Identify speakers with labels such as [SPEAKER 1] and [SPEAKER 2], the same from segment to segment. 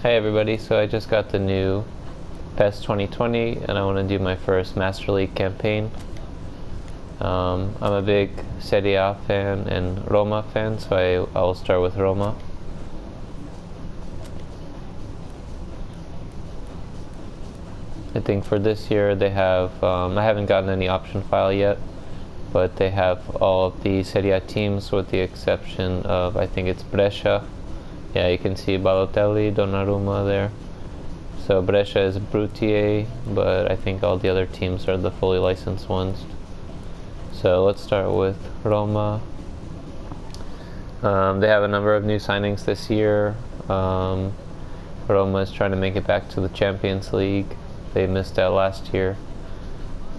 [SPEAKER 1] Hey everybody, so I just got the new PES 2020 and I want to do my first Master League campaign. I'm a big Serie A fan and Roma fan, so I will start with Roma. I think for this year they have, I haven't gotten any option file yet, but they have all of the Serie A teams with the exception of, I think it's Brescia. Yeah, you can see Balotelli, Donnarumma there. So Brescia is Brutier, but I think all the other teams are the fully licensed ones. So let's start with Roma. They have a number of new signings this year. Roma is trying to make it back to the Champions League. They missed out last year.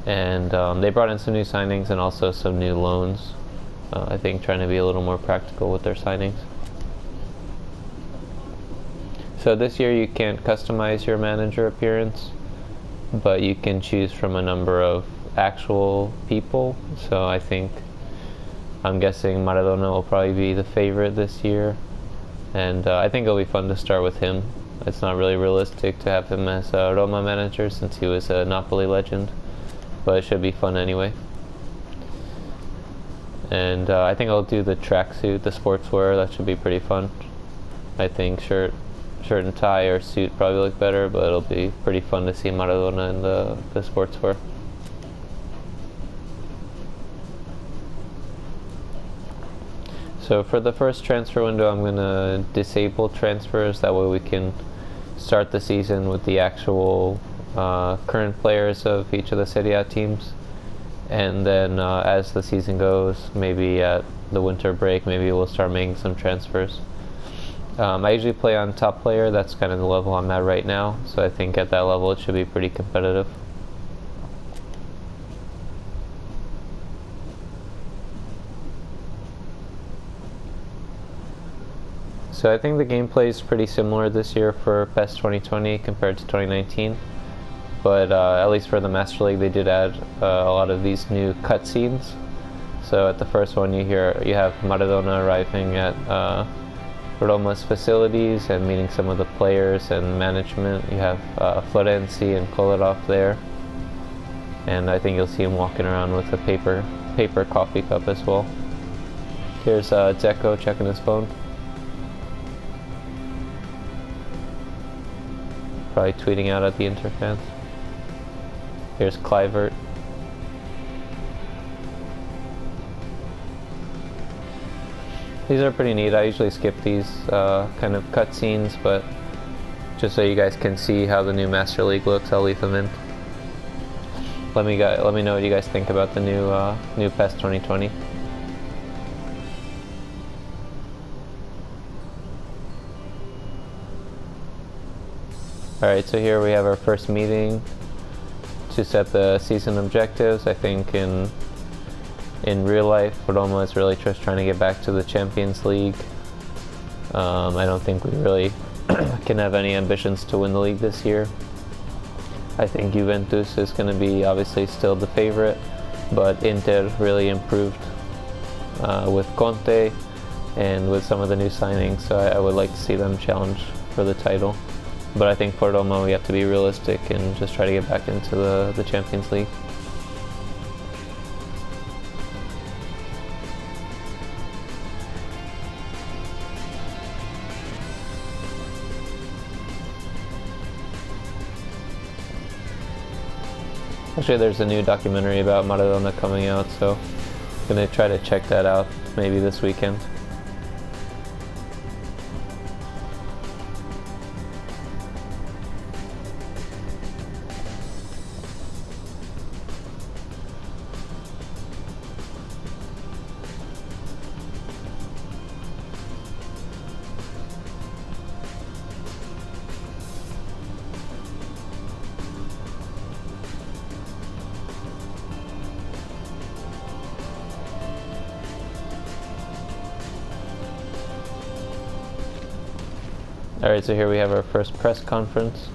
[SPEAKER 1] And they brought in some new signings and also some new loans. I think trying to be a little more practical with their signings. So this year you can't customize your manager appearance, but you can choose from a number of actual people. So I'm guessing Maradona will probably be the favorite this year, and I think it'll be fun to start with him. It's not really realistic to have him as a Roma manager since he was a Napoli legend, but it should be fun anyway. And I think I'll do the tracksuit, the sportswear. That should be pretty fun. I think shirt and tie or suit probably look better, but it'll be pretty fun to see Maradona in the sportswear. So for the first transfer window, I'm going to disable transfers. That way we can start the season with the actual current players of each of the Serie A teams. And then as the season goes, maybe at the winter break, maybe we'll start making some transfers. I usually play on top player. That's kind of the level I'm at right now, so I think at that level it should be pretty competitive. So I think the gameplay is pretty similar this year for PES 2020 compared to 2019, but at least for the Master League they did add a lot of these new cutscenes. So at the first one you have Maradona arriving at Roma's facilities and meeting some of the players and management. You have Florenzi and Kolarov there, and I think you'll see him walking around with a paper coffee cup as well. Here's Dzeko checking his phone, probably tweeting out at the Inter fans. Here's Kluivert. These are pretty neat. I usually skip these kind of cutscenes, but just so you guys can see how the new Master League looks, I'll leave them in. Let me know what you guys think about the new PES 2020. Alright, so here we have our first meeting to set the season objectives. I think in real life, Roma is really just trying to get back to the Champions League. I don't think we really can have any ambitions to win the league this year. I think Juventus is going to be obviously still the favorite, but Inter really improved with Conte and with some of the new signings, so I would like to see them challenge for the title. But I think for Roma we have to be realistic and just try to get back into the Champions League. Actually, there's a new documentary about Maradona coming out, so I'm going to try to check that out maybe this weekend. Alright, so here we have our first press conference.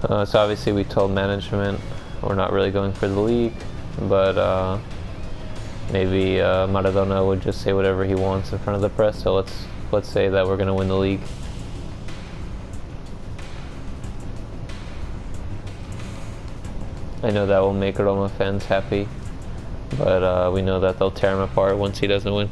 [SPEAKER 1] So obviously we told management we're not really going for the league, but maybe Maradona would just say whatever he wants in front of the press. So let's say that we're going to win the league. I know that will make Roma fans happy, but we know that they'll tear him apart once he doesn't win.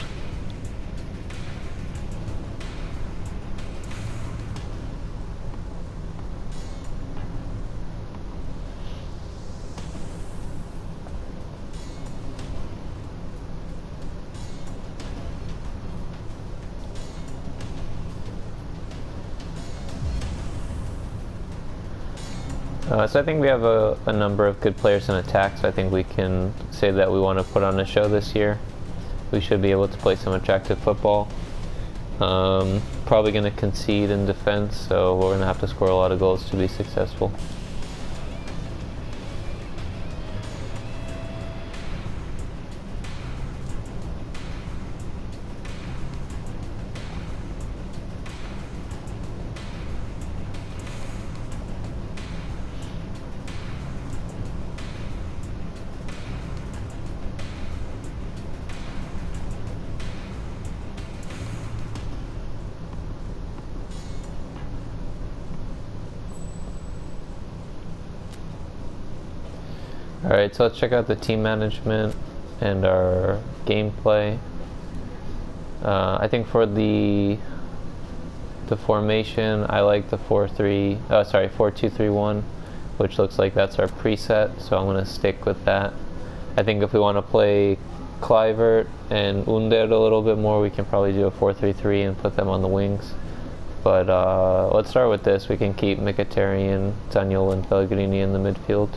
[SPEAKER 1] So I think we have a number of good players in attack, so I think we can say that we want to put on a show this year. We should be able to play some attractive football. Probably going to concede in defense, so we're going to have to score a lot of goals to be successful. Alright, so let's check out the team management and our gameplay. I think for the formation, I like the 4-2-3-1, which looks like that's our preset, so I'm going to stick with that. I think if we want to play Kluivert and Under a little bit more, we can probably do a 4-3-3 and put them on the wings. But let's start with this. We can keep Mkhitaryan, Zaniolo, and Pellegrini in the midfield.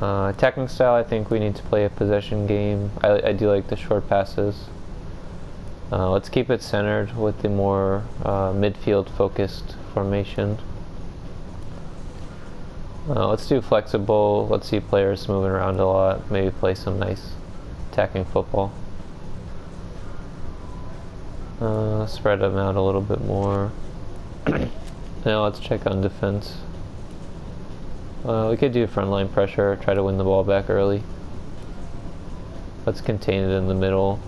[SPEAKER 1] Attacking style, I think we need to play a possession game. I do like the short passes. Let's keep it centered with the more midfield focused formation. Let's do flexible. Let's see players moving around a lot. Maybe play some nice attacking football. Spread them out a little bit more. Now let's check on defense. We could do frontline pressure, try to win the ball back early. Let's contain it in the middle.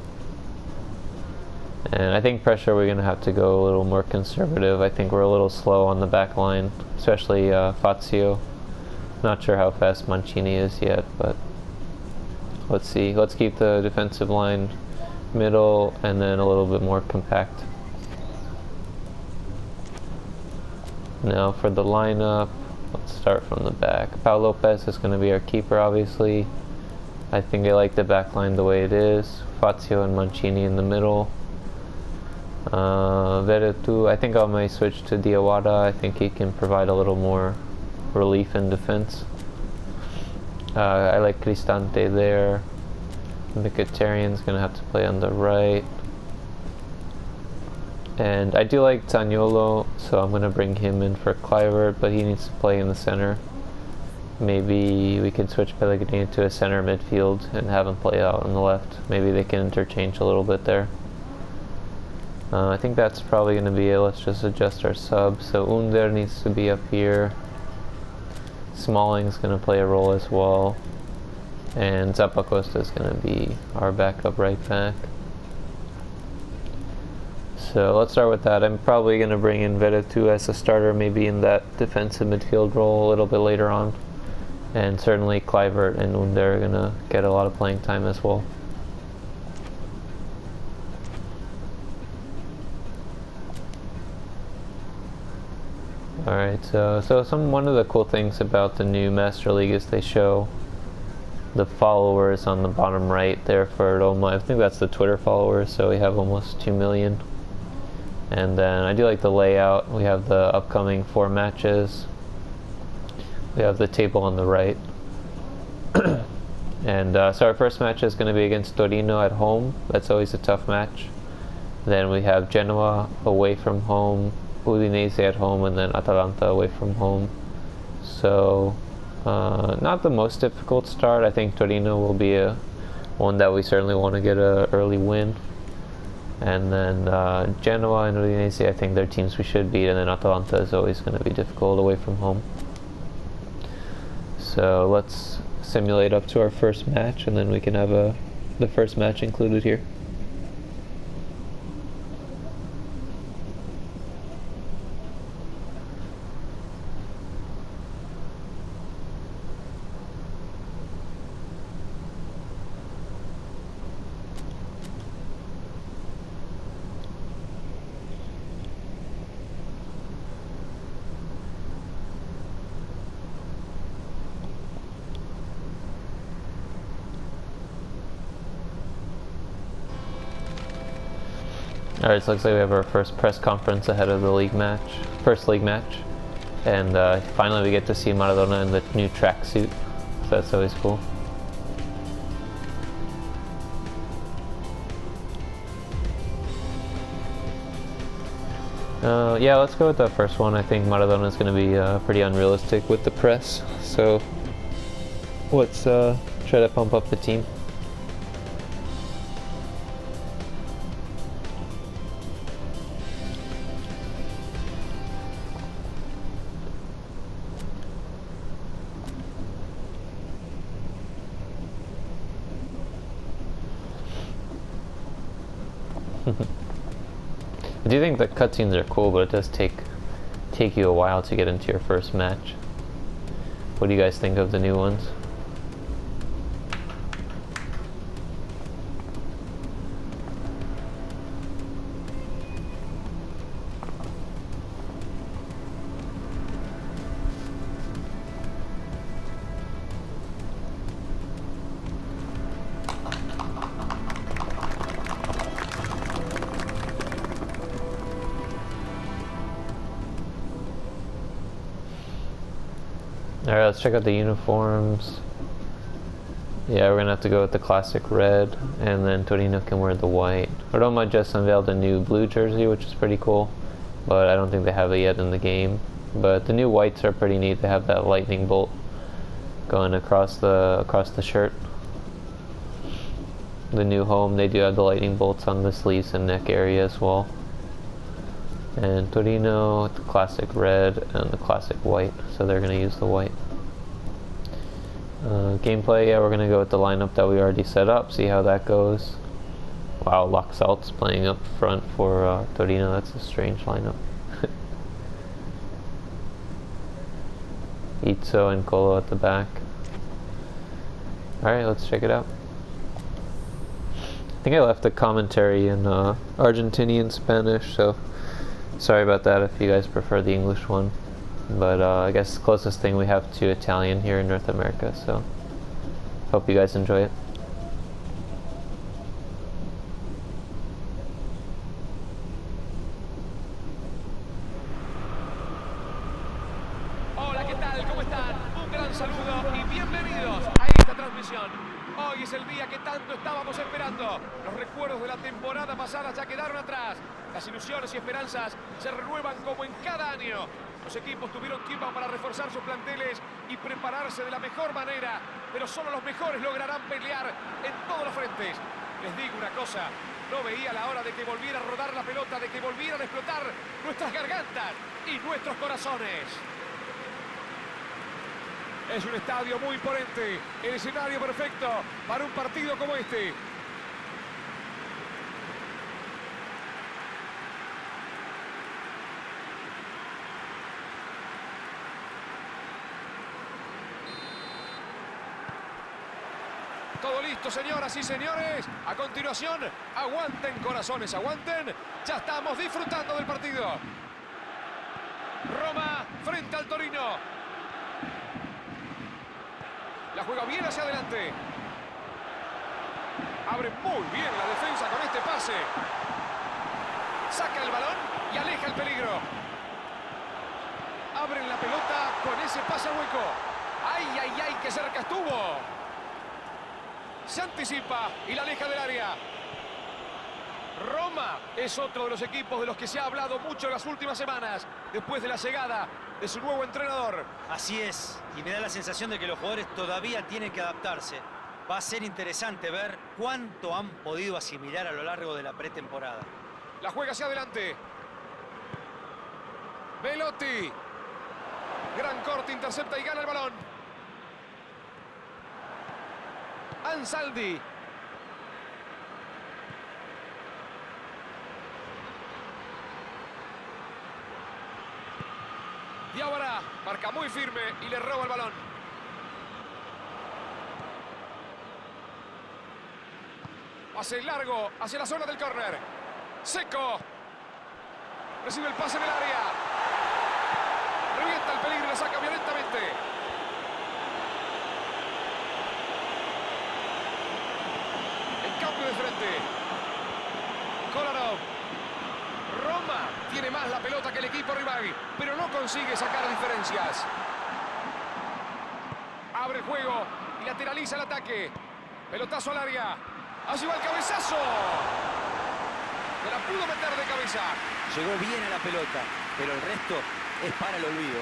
[SPEAKER 1] And I think pressure, we're going to have to go a little more conservative. I think we're a little slow on the back line, especially Fazio. Not sure how fast Mancini is yet, but let's see. Let's keep the defensive line middle and then a little bit more compact. Now for the lineup, let's start from the back. Pau Lopez is going to be our keeper, obviously. I think I like the back line the way it is. Fazio and Mancini in the middle. Veretout, I think I might switch to Diawara. I think he can provide a little more relief in defense. I like Cristante there. Mkhitaryan's going to have to play on the right. And I do like Zaniolo, so I'm going to bring him in for Kluivert, but he needs to play in the center. Maybe we can switch Pellegrini to a center midfield and have him play out on the left. Maybe they can interchange a little bit there. I think that's probably going to be it. Let's just adjust our sub. So Under needs to be up here. Smalling's going to play a role as well. And Zappacosta is going to be our backup right back. So let's start with that. I'm probably going to bring in Veretout as a starter, maybe in that defensive midfield role a little bit later on. And certainly Kluivert and Under are going to get a lot of playing time as well. Alright, so one of the cool things about the new Master League is they show the followers on the bottom right there for Roma. I think that's the Twitter followers, so we have almost 2 million. And then I do like the layout. We have the upcoming 4 matches. We have the table on the right. And so our first match is going to be against Torino at home. That's always a tough match. Then we have Genoa away from home, Udinese at home, and then Atalanta away from home. So not the most difficult start. I think Torino will be one that we certainly want to get an early win. And then Genoa and Udinese, I think they're teams we should beat, and then Atalanta is always going to be difficult away from home. So let's simulate up to our first match, and then we can have the first match included here. Alright, so looks like we have our first press conference ahead of the first league match. And finally we get to see Maradona in the new tracksuit, so that's always cool. Yeah, let's go with the first one. I think Maradona is going to be pretty unrealistic with the press, so let's try to pump up the team. I do think the cutscenes are cool, but it does take you a while to get into your first match. What do you guys think of the new ones? Alright, let's check out the uniforms. Yeah, we're gonna have to go with the classic red, and then Torino can wear the white. Roma just unveiled a new blue jersey, which is pretty cool, but I don't think they have it yet in the game. But the new whites are pretty neat. They have that lightning bolt going across the shirt. The new home, they do have the lightning bolts on the sleeves and neck area as well. And Torino, the classic red and the classic white, so they're going to use the white. Gameplay, yeah, we're going to go with the lineup that we already set up, see how that goes. Wow, Laxalt's playing up front for Torino, that's a strange lineup. Izzo and Colo at the back. Alright, let's check it out. I think I left the commentary in Argentinian Spanish, so sorry about that if you guys prefer the English one, but I guess the closest thing we have to Italian here in North America, so hope you guys enjoy it.
[SPEAKER 2] Hola, ¿qué tal? ¿Cómo están? Un gran saludo y bienvenidos a esta transmisión. Hoy es el día que tanto estábamos esperando. Los recuerdos de la temporada pasada ya quedaron atrás. Las ilusiones y esperanzas se renuevan como en cada año. Los equipos tuvieron tiempo para reforzar sus planteles y prepararse de la mejor manera, pero solo los mejores lograrán pelear en todos los frentes. Les digo una cosa, no veía la hora de que volviera a rodar la pelota, de que volvieran a explotar nuestras gargantas y nuestros corazones. Es un estadio muy imponente, el escenario perfecto para un partido como este. Todo listo, señoras y señores. A continuación, aguanten, corazones, aguanten. Ya estamos disfrutando del partido. Roma frente al Torino. La juega bien hacia adelante. Abre muy bien la defensa con este pase. Saca el balón y aleja el peligro. Abren la pelota con ese pase al hueco. ¡Ay, ay, ay! ¡Qué cerca estuvo! Se anticipa y la aleja del área. Roma es otro de los equipos de los que se ha hablado mucho en las últimas semanas, después de la llegada de su nuevo entrenador.
[SPEAKER 3] Así es, y me da la sensación de que los jugadores todavía tienen que adaptarse. Va a ser interesante ver cuánto han podido asimilar a lo largo de la pretemporada.
[SPEAKER 2] La juega hacia adelante. Velotti. Gran corte, intercepta y gana el balón. Ansaldi. Diawara marca muy firme y le roba el balón. Pase largo hacia la zona del córner. Seco. Recibe el pase en el área. Revienta el peligro y la saca violentamente. En cambio de frente. Kolarov. Roma tiene más la pelota que el equipo rival, pero no consigue sacar diferencias. Abre el juego y lateraliza el ataque. Pelotazo al área. Allí va el cabezazo. Se la pudo meter de cabeza.
[SPEAKER 3] Llegó bien a la pelota, pero el resto es para el olvido.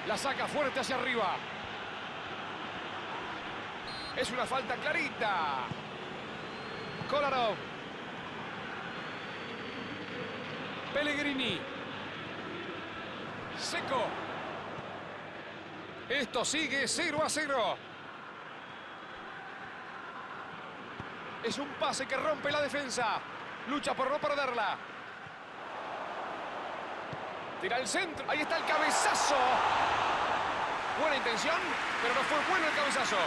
[SPEAKER 2] La saca fuerte hacia arriba. Es una falta clarita. Kolarov. Pellegrini. Seco. Esto sigue 0-0. Es un pase que rompe la defensa. Lucha por no perderla. Tira el centro. Ahí está el cabezazo. Buena intención, pero no fue bueno el cabezazo.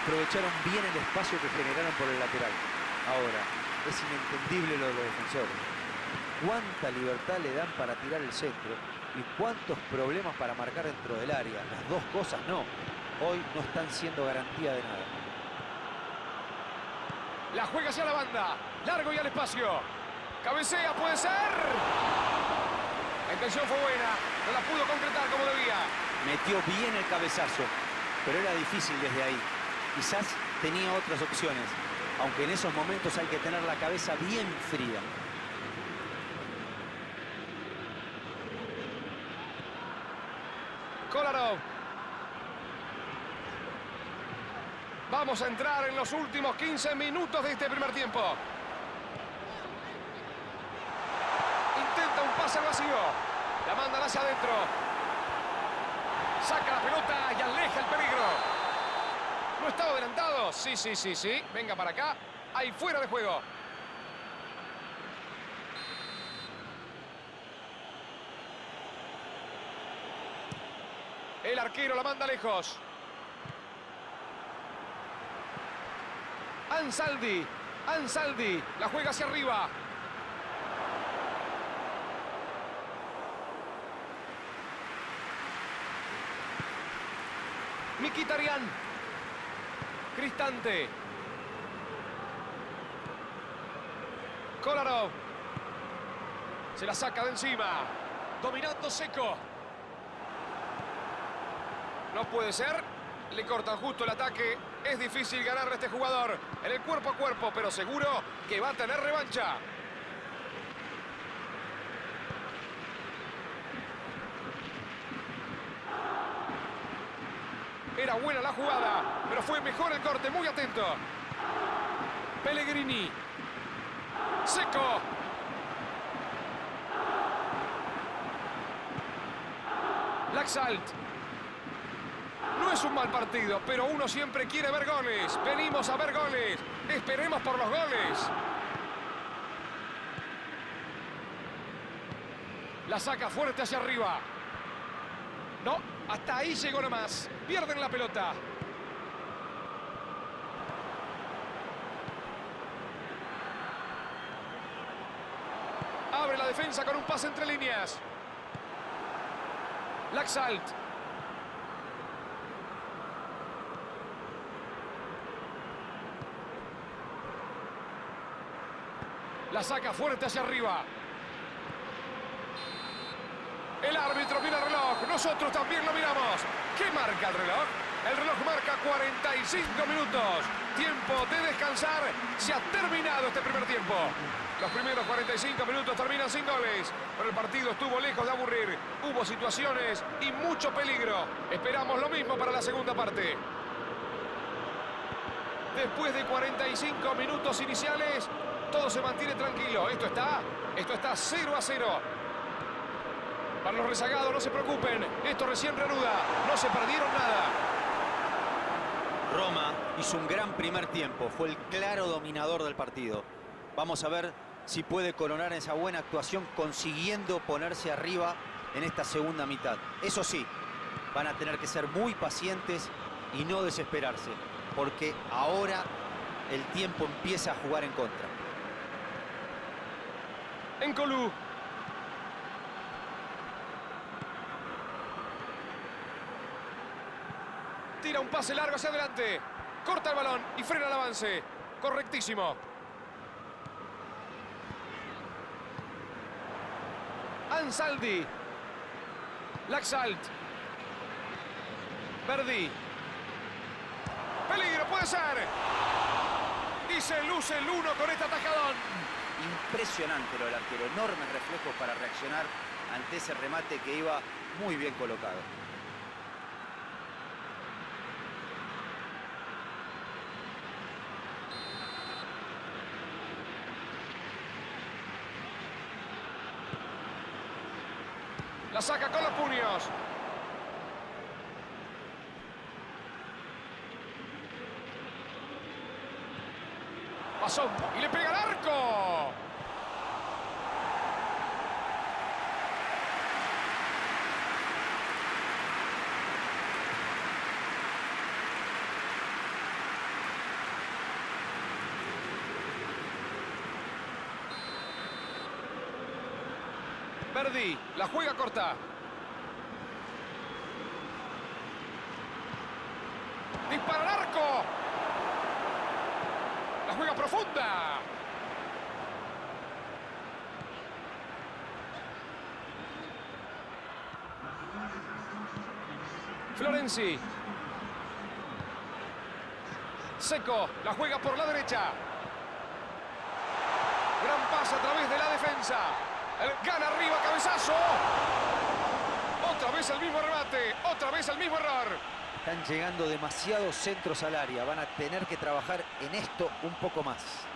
[SPEAKER 3] Aprovecharon bien el espacio que generaron por el lateral. Ahora, es inentendible lo de los defensores. Cuánta libertad le dan para tirar el centro y cuántos problemas para marcar dentro del área. Las dos cosas no. Hoy no están siendo garantía de nada.
[SPEAKER 2] La juega hacia la banda. Largo y al espacio. Cabecea, puede ser. La intención fue buena. No la pudo concretar como debía.
[SPEAKER 3] Metió bien el cabezazo, pero era difícil desde ahí. Quizás tenía otras opciones, aunque en esos momentos hay que tener la cabeza bien fría.
[SPEAKER 2] Kolarov. Vamos a entrar en los últimos 15 minutos de este primer tiempo. Intenta un pase al vacío. La mandan hacia adentro. Saca la pelota y aleja el peligro. ¿No estaba adelantado? Sí. Venga para acá. Ahí fuera de juego. El arquero la manda lejos. Ansaldi. La juega hacia arriba. Mkhitaryan. Cristante. Kolarov. Se la saca de encima. Dominando Seco. No puede ser. Le cortan justo el ataque. Es difícil ganarle a este jugador en el cuerpo a cuerpo, pero seguro que va a tener revancha. Era buena la jugada, pero fue mejor el corte. Muy atento. Pellegrini. Seco. Laxalt. No es un mal partido, pero uno siempre quiere ver goles. Venimos a ver goles. Esperemos por los goles. La saca fuerte hacia arriba. No, hasta ahí llegó nomás. Pierden la pelota. Abre la defensa con un pase entre líneas. Laxalt. La saca fuerte hacia arriba. El árbitro mira el reloj. Nosotros también lo miramos. ¿Qué marca el reloj? El reloj marca 45 minutos. Tiempo de descansar. Se ha terminado este primer tiempo. Los primeros 45 minutos terminan sin goles, pero el partido estuvo lejos de aburrir. Hubo situaciones y mucho peligro. Esperamos lo mismo para la segunda parte. Después de 45 minutos iniciales, todo se mantiene tranquilo. Esto está 0-0. Para los rezagados, no se preocupen. Esto recién reanuda. No se perdieron nada.
[SPEAKER 3] Roma hizo un gran primer tiempo. Fue el claro dominador del partido. Vamos a ver si puede coronar esa buena actuación consiguiendo ponerse arriba en esta segunda mitad. Eso sí, van a tener que ser muy pacientes y no desesperarse, porque ahora el tiempo empieza a jugar en contra.
[SPEAKER 2] N'Kolou. Tira un pase largo hacia adelante. Corta el balón y frena el avance. Correctísimo. Ansaldi. Laxalt. Verdi. Peligro, puede ser. Y se luce el 1 con este atajadón.
[SPEAKER 3] Impresionante lo del arquero. Enormes reflejos para reaccionar ante ese remate que iba muy bien colocado.
[SPEAKER 2] La saca con los puños. Pasó y le pega al arco. Verdi, la juega corta. Dispara al arco. La juega profunda. Florenzi. Seco, la juega por la derecha. Gran pase a través de la defensa. El gana arriba, cabezazo. Otra vez el mismo remate, otra vez el mismo error.
[SPEAKER 3] Están llegando demasiados centros al área. Van a tener que trabajar en esto un poco más.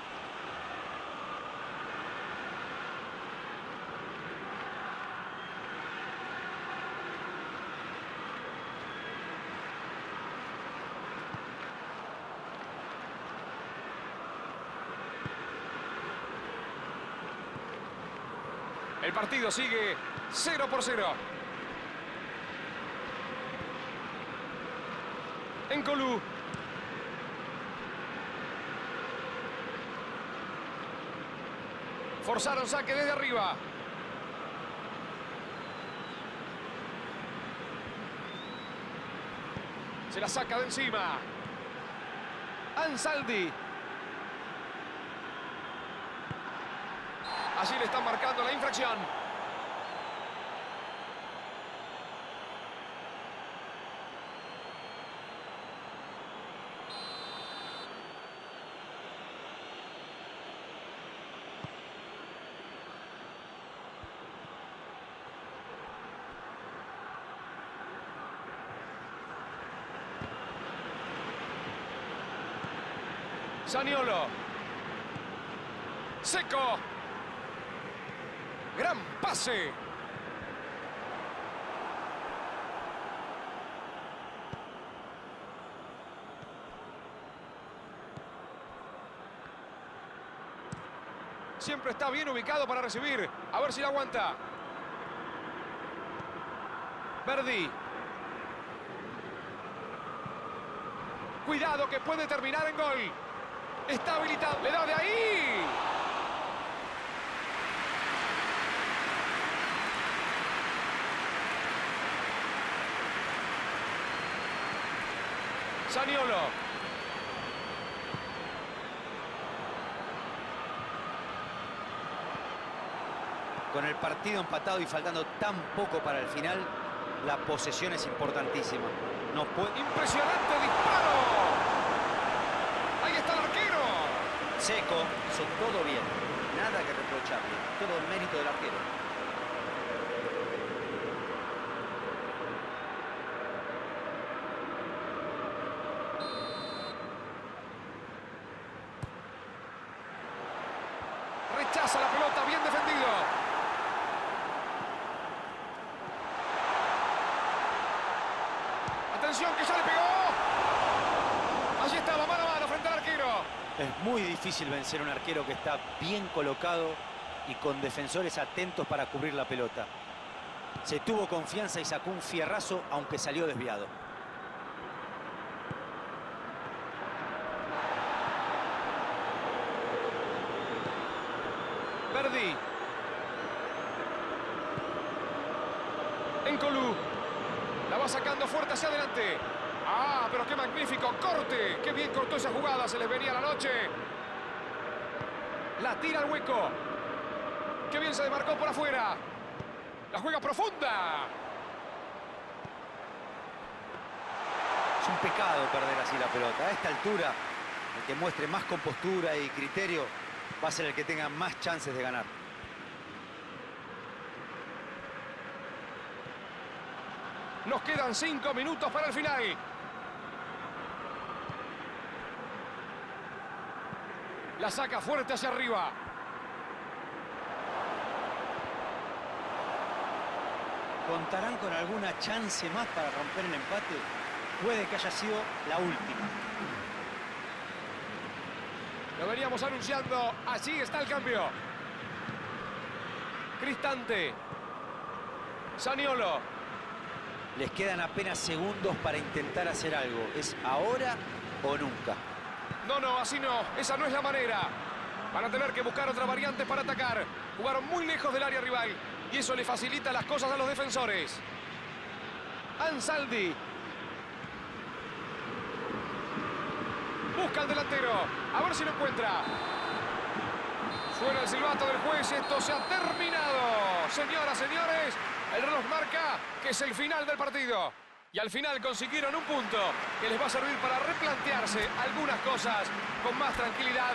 [SPEAKER 2] El partido sigue 0-0. N'Kolou. Forzaron saque desde arriba. Se la saca de encima. Ansaldi. Allí le están marcando la infracción. Zaniolo. Seco. Gran pase. Siempre está bien ubicado para recibir. A ver si la aguanta. Verdi. Cuidado que puede terminar en gol. Está habilitado. Le da de ahí. Zaniolo.
[SPEAKER 3] Con el partido empatado y faltando tan poco para el final, La posesión es importantísima. No puede...
[SPEAKER 2] ¡Impresionante disparo! ¡Ahí está el arquero!
[SPEAKER 3] Seco, hizo todo bien. Nada que reprocharle. Todo el mérito del arquero.
[SPEAKER 2] Rechaza la pelota, bien defendido. Atención, que ya le pegó. Allí estaba, mano a mano frente al arquero.
[SPEAKER 3] Es muy difícil vencer a un arquero que está bien colocado y con defensores atentos para cubrir la pelota. Se tuvo confianza y sacó un fierrazo, aunque salió desviado.
[SPEAKER 2] Verdi. Encolú. La va sacando fuerte hacia adelante. ¡Ah, pero qué magnífico corte! ¡Qué bien cortó esa jugada! Se les venía la noche. La tira al hueco. ¡Qué bien se demarcó por afuera! La juega profunda.
[SPEAKER 3] Es un pecado perder así la pelota. A esta altura, el que muestre más compostura y criterio va a ser el que tenga más chances de ganar.
[SPEAKER 2] Nos quedan 5 minutos para el final. La saca fuerte hacia arriba.
[SPEAKER 3] ¿Contarán con alguna chance más para romper el empate? Puede que haya sido la última.
[SPEAKER 2] Lo veníamos anunciando. Allí está el cambio. Cristante. Zaniolo.
[SPEAKER 3] Les quedan apenas segundos para intentar hacer algo. ¿Es ahora o nunca?
[SPEAKER 2] No, así no. Esa no es la manera. Van a tener que buscar otra variante para atacar. Jugaron muy lejos del área rival y eso le facilita las cosas a los defensores. Ansaldi. Busca al delantero. A ver si lo encuentra. Suena el silbato del juez. Esto se ha terminado. Señoras, señores, el reloj marca que es el final del partido. Y al final consiguieron un punto que les va a servir para replantearse algunas cosas con más tranquilidad